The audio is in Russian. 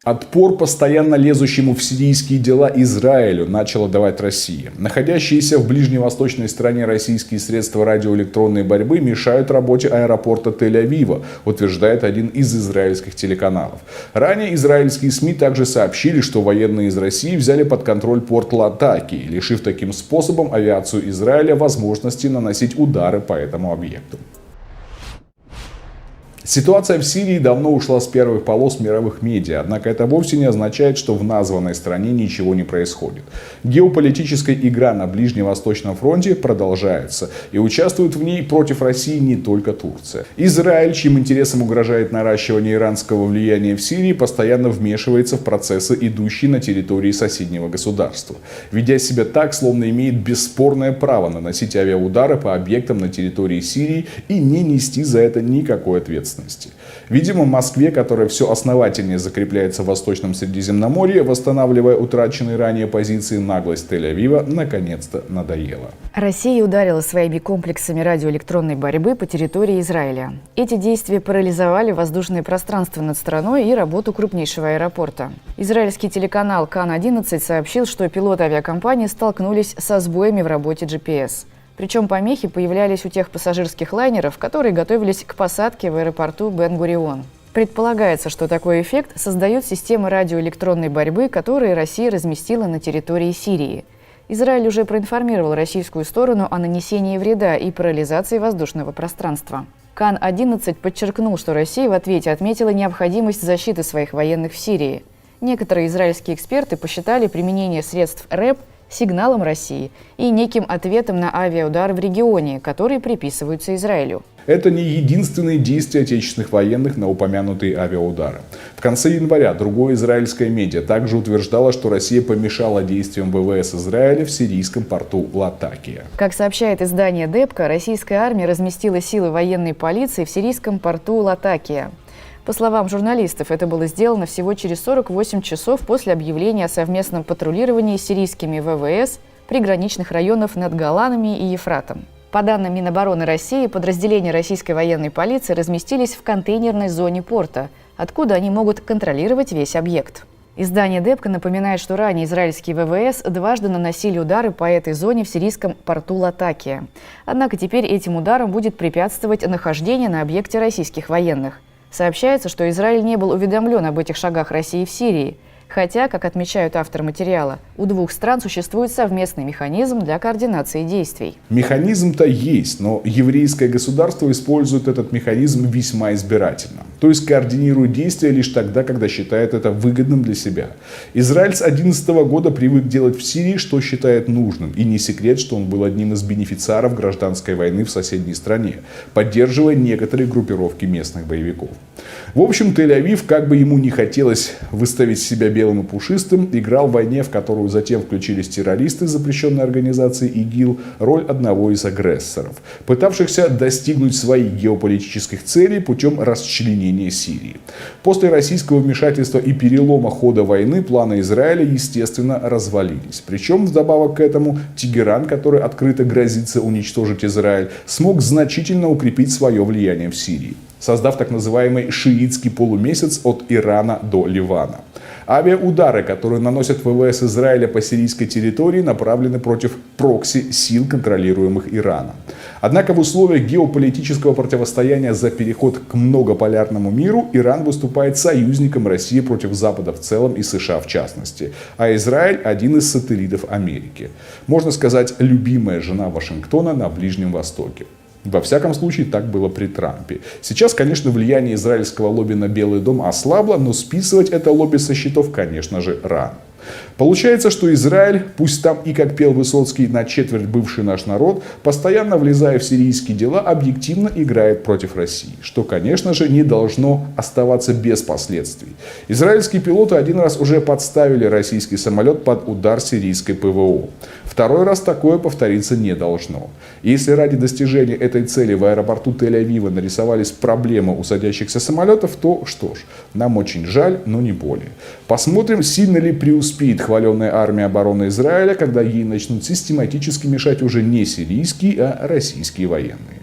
Отпор постоянно лезущему в сирийские дела Израилю начала давать Россия. Находящиеся в ближневосточной стране российские средства радиоэлектронной борьбы мешают работе аэропорта Тель-Авива, утверждает один из израильских телеканалов. Ранее израильские СМИ также сообщили, что военные из России взяли под контроль порт Латакии, лишив таким способом авиацию Израиля возможности наносить удары по этому объекту. Ситуация в Сирии давно ушла с первых полос мировых медиа, однако это вовсе не означает, что в названной стране ничего не происходит. Геополитическая игра на Ближневосточном фронте продолжается, и участвует в ней против России не только Турция. Израиль, чьим интересам угрожает наращивание иранского влияния в Сирии, постоянно вмешивается в процессы, идущие на территории соседнего государства, ведя себя так, словно имеет бесспорное право наносить авиаудары по объектам на территории Сирии и не нести за это никакой ответственности. Видимо, Москве, которая все основательнее закрепляется в Восточном Средиземноморье, восстанавливая утраченные ранее позиции, наглость Тель-Авива наконец-то надоела. Россия ударила своими комплексами радиоэлектронной борьбы по территории Израиля. Эти действия парализовали воздушное пространство над страной и работу крупнейшего аэропорта. Израильский телеканал Кан-11 сообщил, что пилоты авиакомпании столкнулись со сбоями в работе GPS. Причем помехи появлялись у тех пассажирских лайнеров, которые готовились к посадке в аэропорту Бен-Гурион. Предполагается, что такой эффект создают системы радиоэлектронной борьбы, которые Россия разместила на территории Сирии. Израиль уже проинформировал российскую сторону о нанесении вреда и парализации воздушного пространства. Кан-11 подчеркнул, что Россия в ответе отметила необходимость защиты своих военных в Сирии. Некоторые израильские эксперты посчитали применение средств РЭП сигналом России и неким ответом на авиаудары в регионе, которые приписываются Израилю. Это не единственные действия отечественных военных на упомянутые авиаудары. В конце января другое израильское медиа также утверждало, что Россия помешала действиям ВВС Израиля в сирийском порту Латакия. Как сообщает издание Депка, российская армия разместила силы военной полиции в сирийском порту Латакия. По словам журналистов, это было сделано всего через 48 часов после объявления о совместном патрулировании с сирийскими ВВС приграничных районов над Голанами и Ефратом. По данным Минобороны России, подразделения российской военной полиции разместились в контейнерной зоне порта, откуда они могут контролировать весь объект. Издание Депка напоминает, что ранее израильские ВВС дважды наносили удары по этой зоне в сирийском порту Латакия. Однако теперь этим ударам будет препятствовать нахождение на объекте российских военных. Сообщается, что Израиль не был уведомлен об этих шагах России в Сирии. Хотя, как отмечают авторы материала, у двух стран существует совместный механизм для координации действий. Механизм-то есть, но еврейское государство использует этот механизм весьма избирательно. То есть координирует действия лишь тогда, когда считает это выгодным для себя. Израиль с 2011 года привык делать в Сирии, что считает нужным. И не секрет, что он был одним из бенефициаров гражданской войны в соседней стране, поддерживая некоторые группировки местных боевиков. В общем, Тель-Авив, как бы ему не хотелось выставить себя белым и пушистым, играл в войне, в которую затем включились террористы запрещенной организации ИГИЛ, роль одного из агрессоров, пытавшихся достигнуть своих геополитических целей путем расчленения Сирии. После российского вмешательства и перелома хода войны планы Израиля, естественно, развалились. Причем, вдобавок к этому, Тегеран, который открыто грозится уничтожить Израиль, смог значительно укрепить свое влияние в Сирии, создав так называемый шиитский полумесяц от Ирана до Ливана. Авиаудары, которые наносят ВВС Израиля по сирийской территории, направлены против прокси-сил, контролируемых Ираном. Однако в условиях геополитического противостояния за переход к многополярному миру Иран выступает союзником России против Запада в целом и США в частности, а Израиль – один из сателлитов Америки. Можно сказать, любимая жена Вашингтона на Ближнем Востоке. Во всяком случае, так было при Трампе. Сейчас, конечно, влияние израильского лобби на Белый дом ослабло, но списывать это лобби со счетов, конечно же, рано. Получается, что Израиль, пусть там и, как пел Высоцкий, на четверть бывший наш народ, постоянно влезая в сирийские дела, объективно играет против России, что, конечно же, не должно оставаться без последствий. Израильские пилоты один раз уже подставили российский самолет под удар сирийской ПВО. Второй раз такое повториться не должно. Если ради достижения этой цели в аэропорту Тель-Авива нарисовались проблемы у садящихся самолетов, то что ж, нам очень жаль, но не более. Посмотрим, сильно ли преуспеет хваленная армия обороны Израиля, когда ей начнут систематически мешать уже не сирийские, а российские военные.